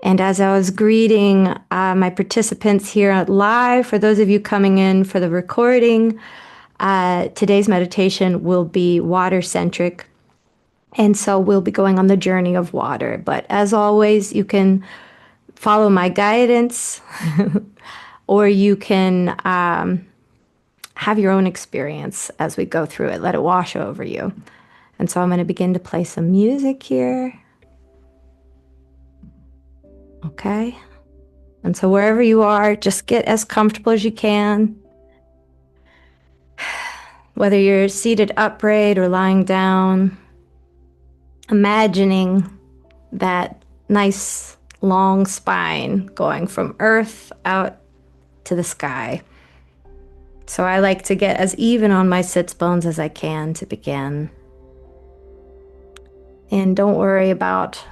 And as I was greeting my participants here live, for those of you coming in for the recording, today's meditation will be water centric. And so we'll be going on the journey of water. But as always, you can follow my guidance or you can have your own experience as we go through it. Let it wash over you. And so I'm going to begin to play some music here. Okay. And so wherever you are, just get as comfortable as you can. Whether you're seated upright or lying down, imagining that nice long spine going from earth out to the sky. So I like to get as even on my sits bones as I can to begin. And don't worry about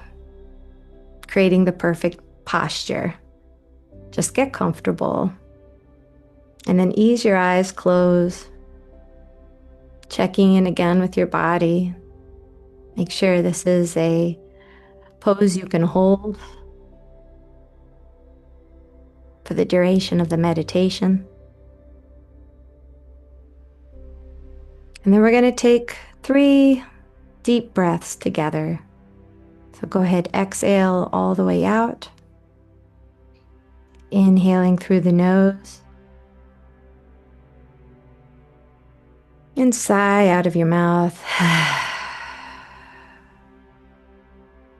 creating the perfect posture. Just get comfortable. And then ease your eyes, close. Checking in again with your body. Make sure this is a pose you can hold for the duration of the meditation. And then we're going to take 3 deep breaths together. So go ahead, exhale all the way out. Inhaling through the nose. And sigh out of your mouth.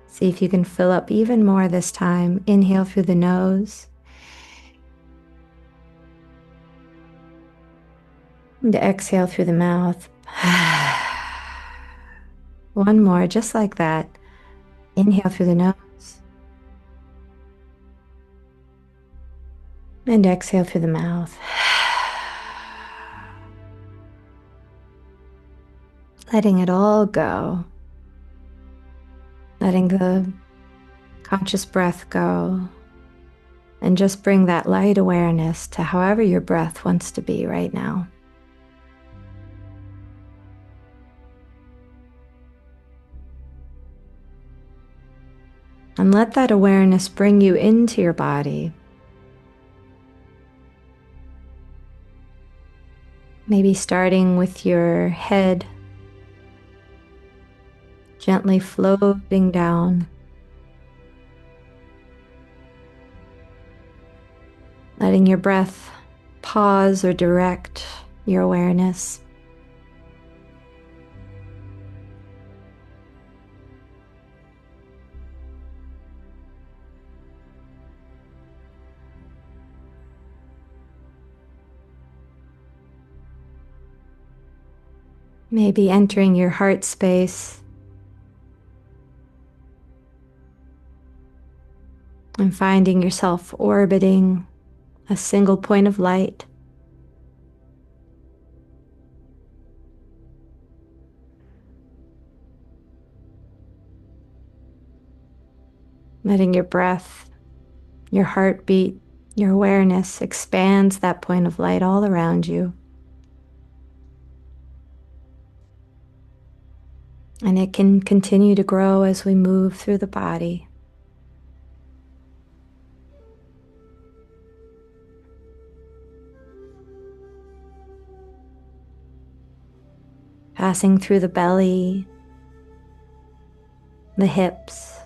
See if you can fill up even more this time. Inhale through the nose. And exhale through the mouth. One more, just like that. Inhale through the nose. And exhale through the mouth. Letting it all go. Letting the conscious breath go. And just bring that light awareness to however your breath wants to be right now. And let that awareness bring you into your body. Maybe starting with your head, gently floating down. Letting your breath pause or direct your awareness. Maybe entering your heart space and finding yourself orbiting a single point of light. Letting your breath, your heartbeat, your awareness expands that point of light all around you. And it can continue to grow as we move through the body. Passing through the belly, the hips,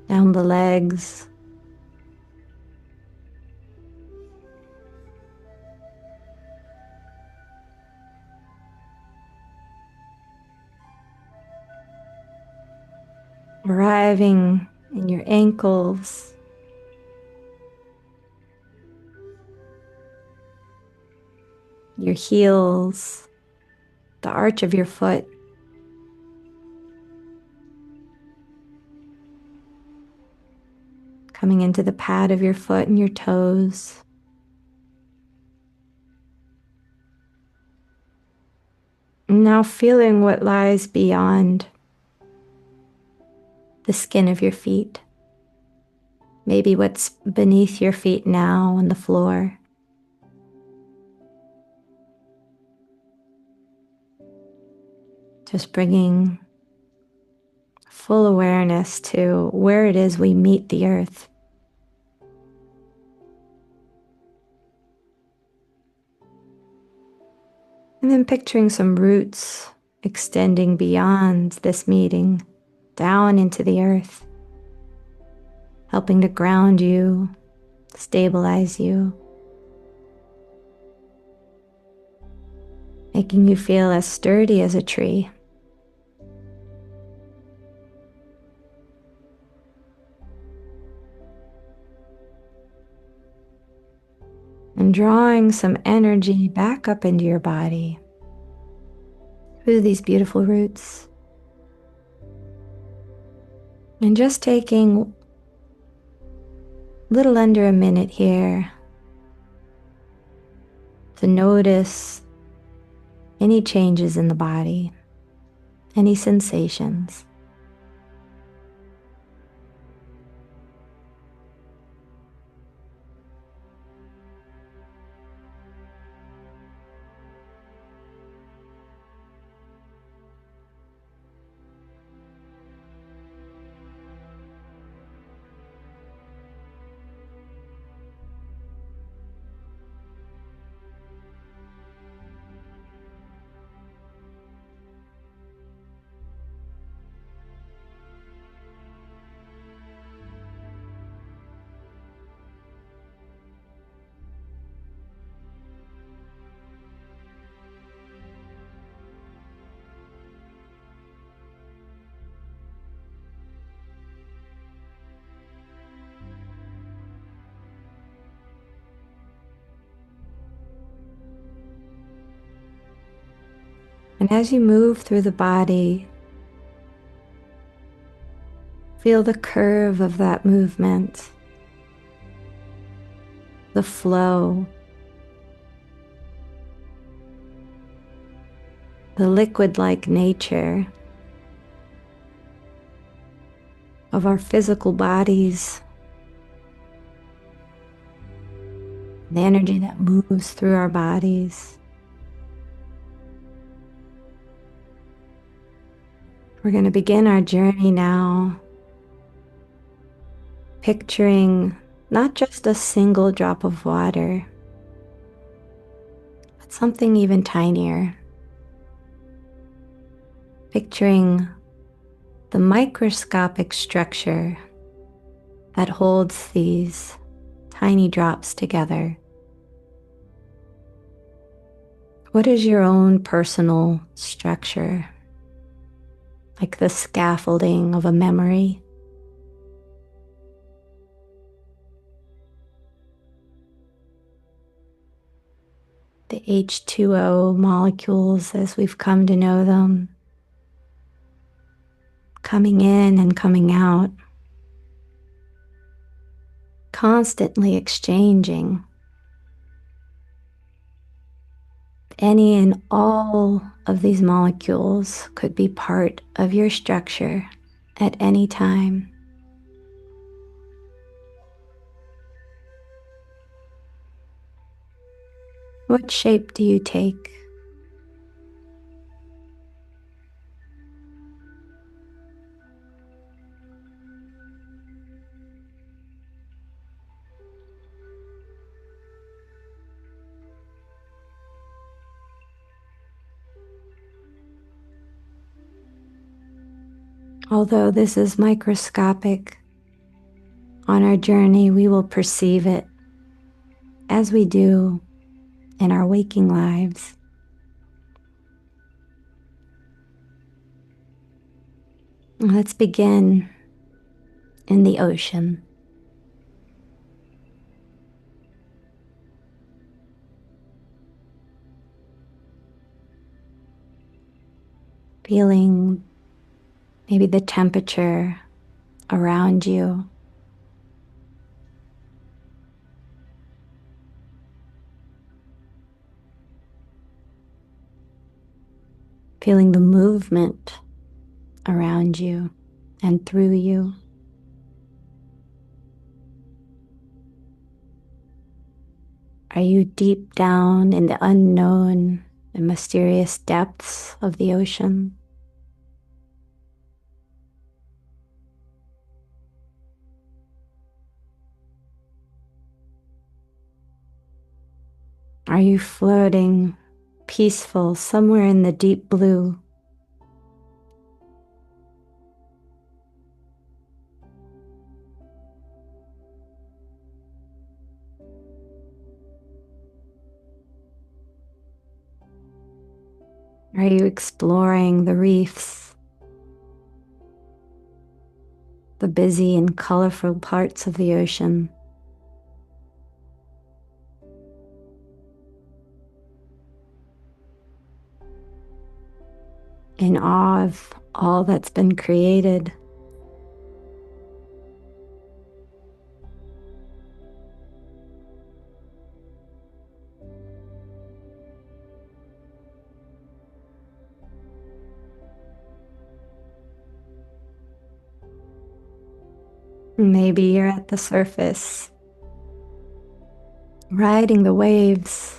down the legs, arriving in your ankles, your heels, the arch of your foot, coming into the pad of your foot and your toes. Now feeling what lies beyond the skin of your feet. Maybe what's beneath your feet now on the floor. Just bringing full awareness to where it is we meet the earth. And then picturing some roots extending beyond this meeting, down into the earth, helping to ground you, stabilize you, making you feel as sturdy as a tree. And drawing some energy back up into your body through these beautiful roots. And just taking a little under a minute here to notice any changes in the body, any sensations. And as you move through the body, feel the curve of that movement, the flow, the liquid-like nature of our physical bodies, the energy that moves through our bodies. We're going to begin our journey now, picturing not just a single drop of water, but something even tinier. Picturing the microscopic structure that holds these tiny drops together. What is your own personal structure? Like the scaffolding of a memory. The H2O molecules as we've come to know them, coming in and coming out, constantly exchanging. Any and all of these molecules could be part of your structure at any time. What shape do you take? Although this is microscopic, on our journey we will perceive it as we do in our waking lives. Let's begin in the ocean. Feeling maybe the temperature around you. Feeling the movement around you and through you. Are you deep down in the unknown and mysterious depths of the ocean? Are you floating peaceful somewhere in the deep blue? Are you exploring the reefs, the busy and colorful parts of the ocean? In awe of all that's been created? Maybe you're at the surface, riding the waves.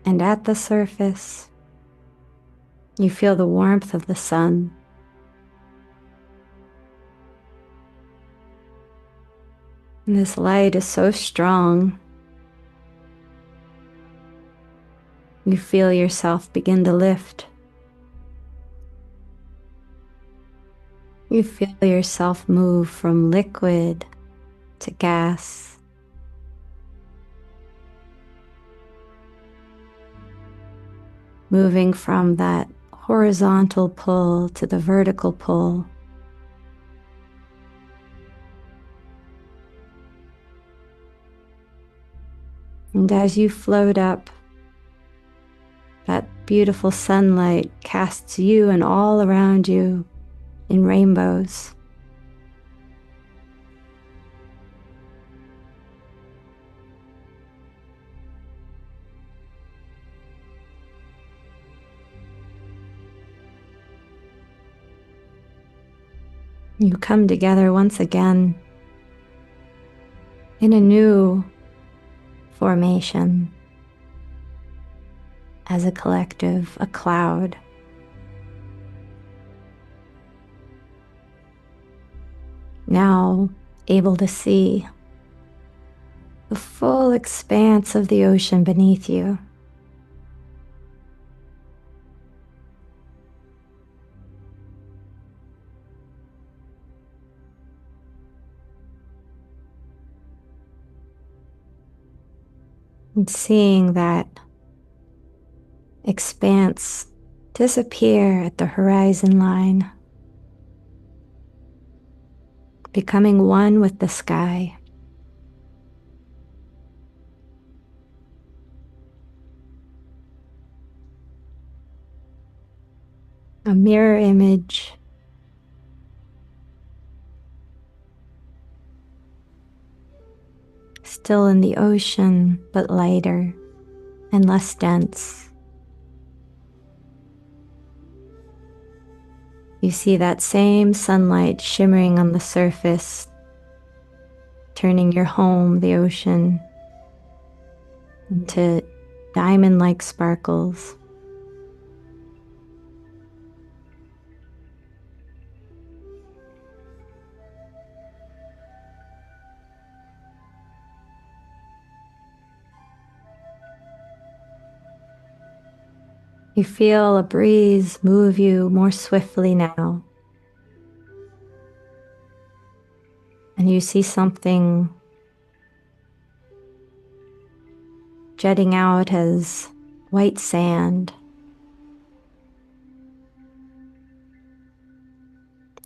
And at the surface, you feel the warmth of the sun. And this light is so strong, you feel yourself begin to lift. You feel yourself move from liquid to gas. Moving from that horizontal pull to the vertical pull. And as you float up, that beautiful sunlight casts you and all around you in rainbows. You come together once again in a new formation as a collective, a cloud. Now able to see the full expanse of the ocean beneath you. And seeing that expanse disappear at the horizon line, becoming one with the sky. A mirror image still in the ocean, but lighter and less dense. You see that same sunlight shimmering on the surface, turning your home, the ocean, into diamond-like sparkles. You feel a breeze move you more swiftly now. And you see something jetting out as white sand,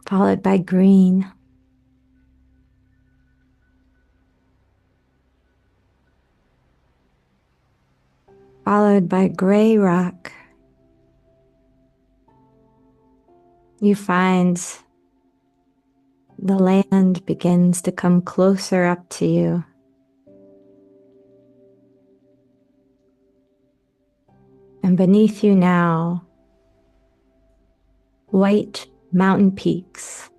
followed by green, followed by gray rock. You find the land begins to come closer up to you. And beneath you now, white mountain peaks.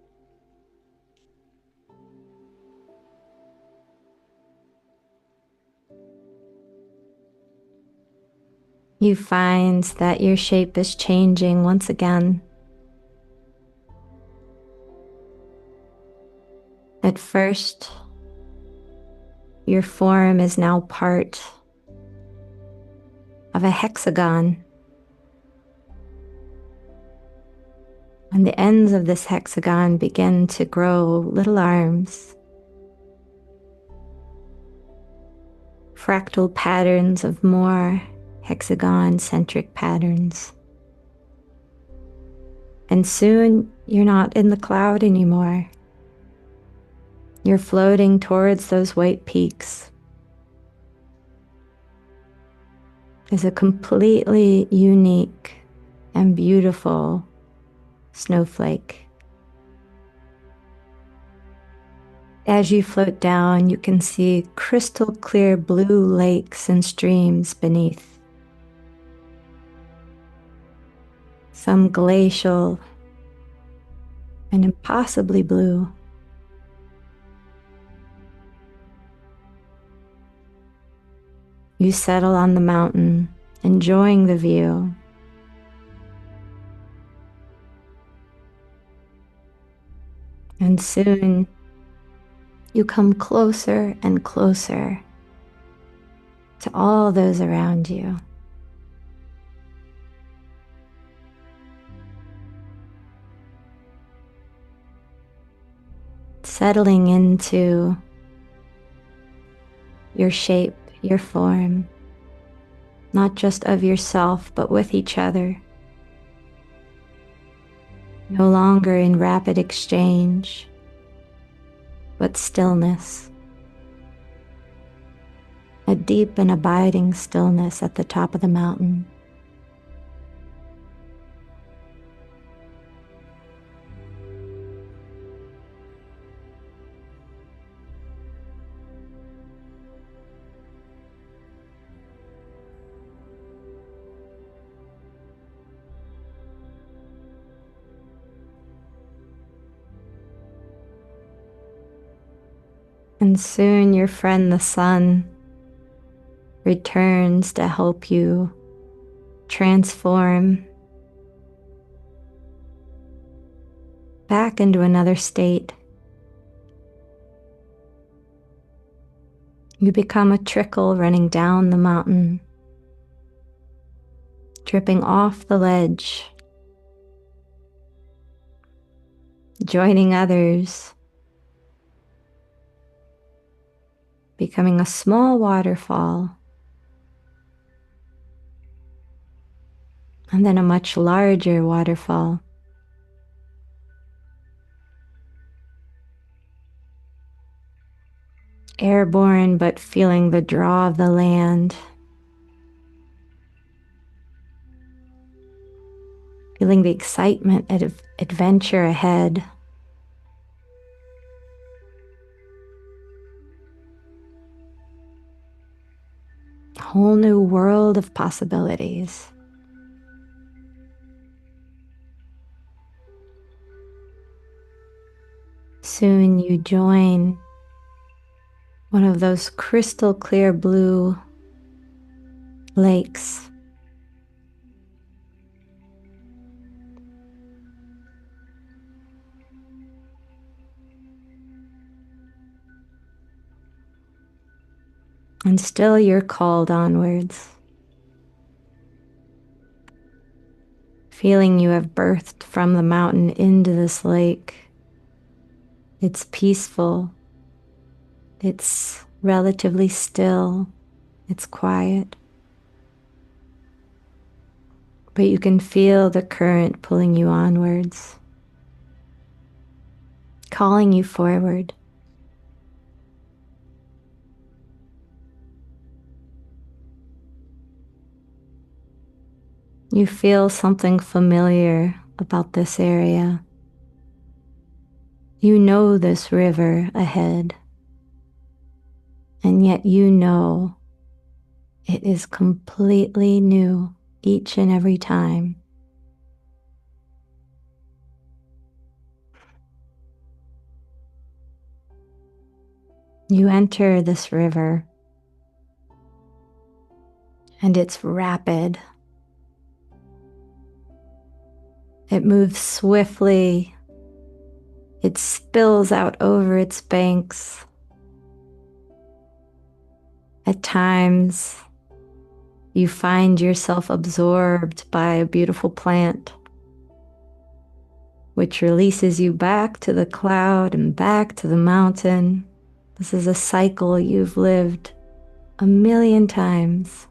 you find that your shape is changing once again. At first, your form is now part of a hexagon. And the ends of this hexagon begin to grow little arms, fractal patterns of more hexagon-centric patterns. And soon you're not in the cloud anymore. You're floating towards those white peaks. There's a completely unique and beautiful snowflake. As you float down, you can see crystal clear blue lakes and streams beneath. Some glacial and impossibly blue. You settle on the mountain, enjoying the view. And soon you come closer and closer to all those around you. Settling into your shape, your form, not just of yourself, but with each other. No longer in rapid exchange, but stillness. A deep and abiding stillness at the top of the mountain. And soon your friend the sun returns to help you transform back into another state. You become a trickle running down the mountain, dripping off the ledge, joining others, becoming a small waterfall, and then a much larger waterfall. Airborne, but feeling the draw of the land, feeling the excitement of adventure ahead. A whole new world of possibilities. Soon you join one of those crystal clear blue lakes. And still you're called onwards, feeling you have birthed from the mountain into this lake. It's peaceful, it's relatively still, it's quiet. But you can feel the current pulling you onwards, calling you forward. You feel something familiar about this area. You know this river ahead, and yet you know it is completely new each and every time. You enter this river, and it's rapid It moves swiftly. It spills out over its banks. At times, you find yourself absorbed by a beautiful plant, which releases you back to the cloud and back to the mountain. This is a cycle you've lived 1,000,000 times.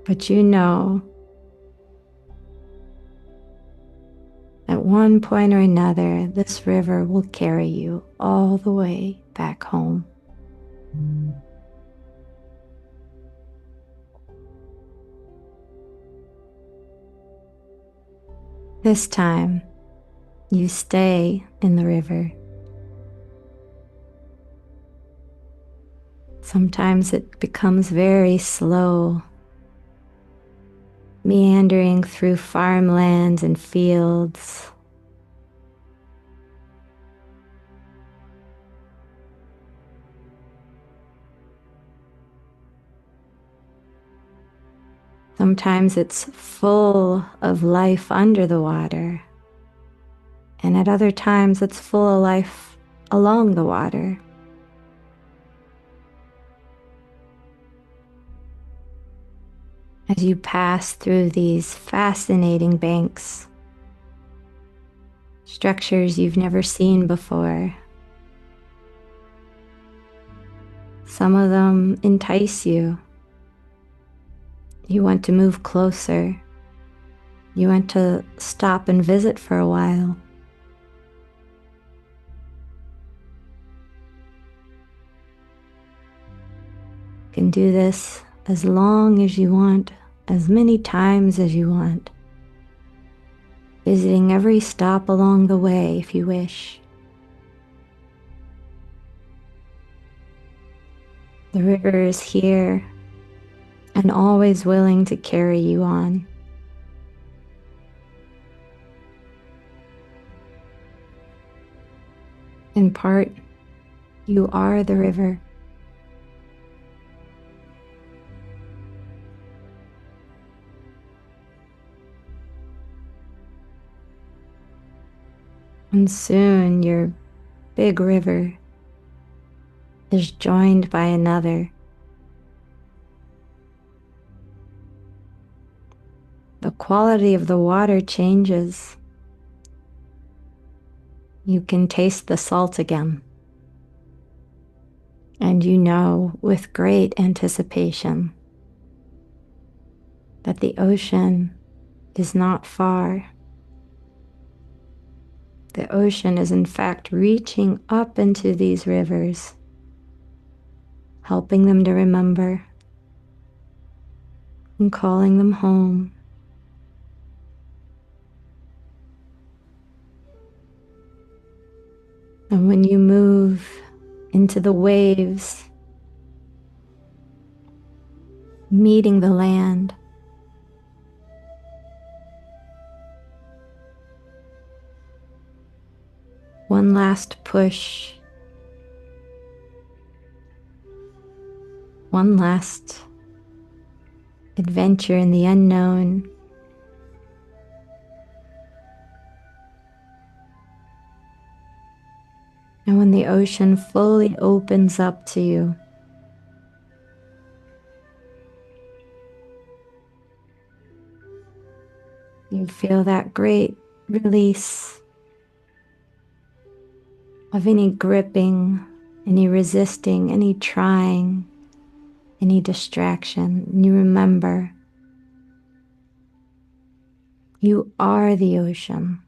But you know, at one point or another, this river will carry you all the way back home. This time, you stay in the river. Sometimes it becomes very slow, meandering through farmlands and fields. Sometimes it's full of life under the water, and at other times it's full of life along the water. As you pass through these fascinating banks, structures you've never seen before, some of them entice you. You want to move closer. You want to stop and visit for a while. You can do this as long as you want, as many times as you want, visiting every stop along the way if you wish. The river is here and always willing to carry you on. In part, you are the river. And soon your big river is joined by another. The quality of the water changes. You can taste the salt again. And you know with great anticipation that the ocean is not far. The ocean is in fact reaching up into these rivers, helping them to remember and calling them home. And when you move into the waves, meeting the land, one last push, one last adventure in the unknown. And when the ocean fully opens up to you, you feel that great release of any gripping, any resisting, any trying, any distraction. And you remember, you are the ocean.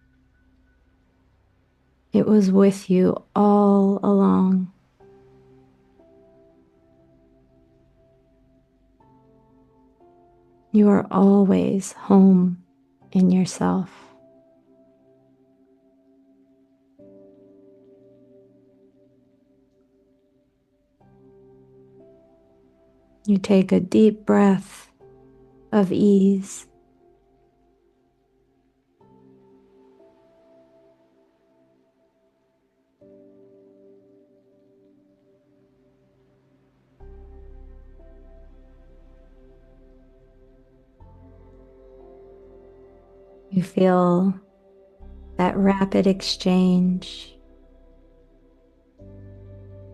It was with you all along. You are always home in yourself. You take a deep breath of ease. You feel that rapid exchange,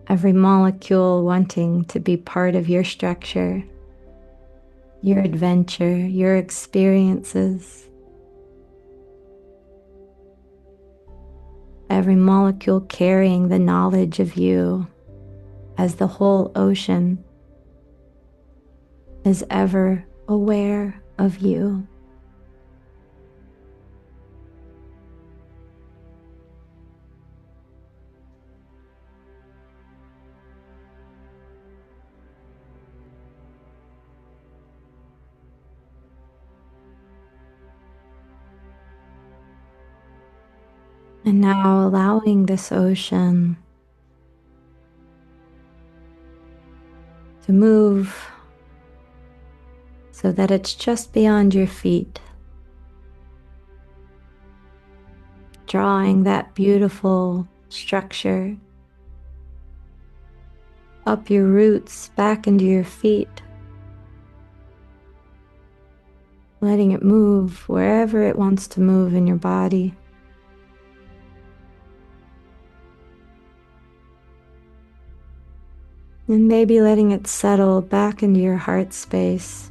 every molecule wanting to be part of your structure, your adventure, your experiences. Every molecule carrying the knowledge of you as the whole ocean is ever aware of you. And now allowing this ocean to move so that it's just beyond your feet, drawing that beautiful structure up your roots, back into your feet, letting it move wherever it wants to move in your body. And maybe letting it settle back into your heart space.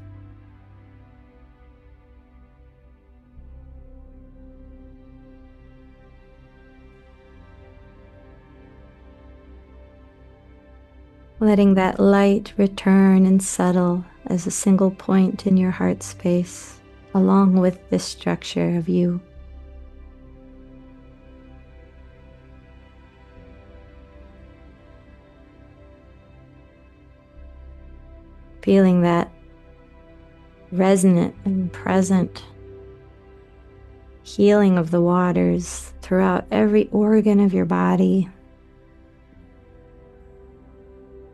Letting that light return and settle as a single point in your heart space, along with this structure of you. Feeling that resonant and present healing of the waters throughout every organ of your body,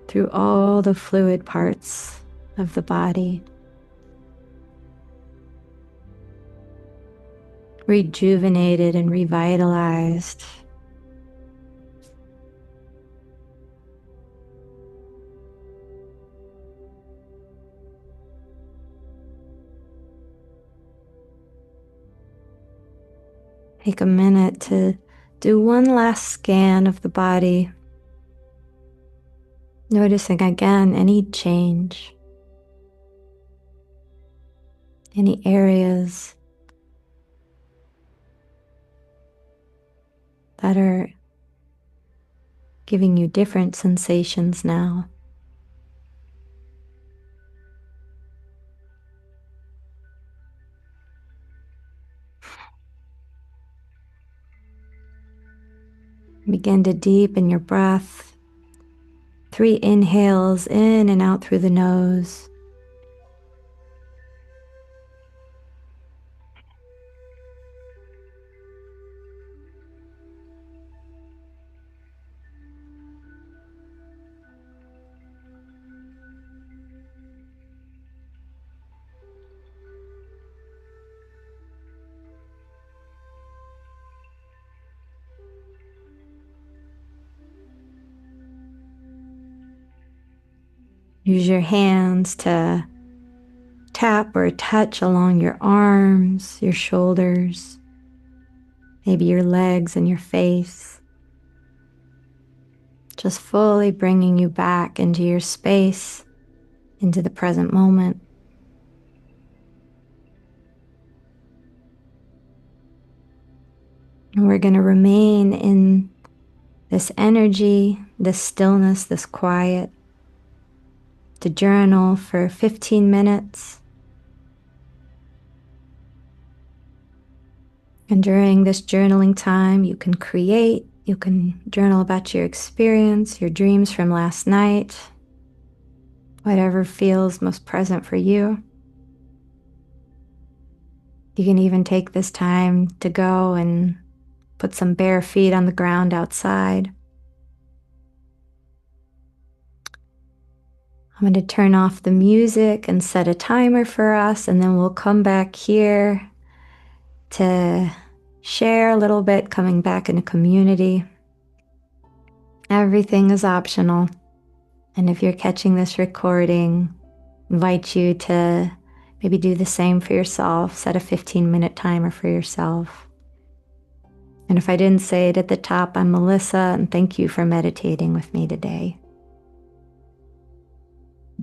through all the fluid parts of the body. Rejuvenated and revitalized. Take a minute to do one last scan of the body, noticing again any change, any areas that are giving you different sensations now. Begin to deepen your breath. 3 inhales in and out through the nose. Use your hands to tap or touch along your arms, your shoulders, maybe your legs and your face. Just fully bringing you back into your space, into the present moment. And we're going to remain in this energy, this stillness, this quiet, to journal for 15 minutes. And during this journaling time, you can create, you can journal about your experience, your dreams from last night, whatever feels most present for you. You can even take this time to go and put some bare feet on the ground outside. I'm going to turn off the music and set a timer for us, and then we'll come back here to share a little bit, coming back in a community. Everything is optional. And if you're catching this recording, I invite you to Maybe do the same for yourself. Set a 15-minute timer for yourself. And if I didn't say it at the top, I'm Melissa, and thank you for meditating with me today.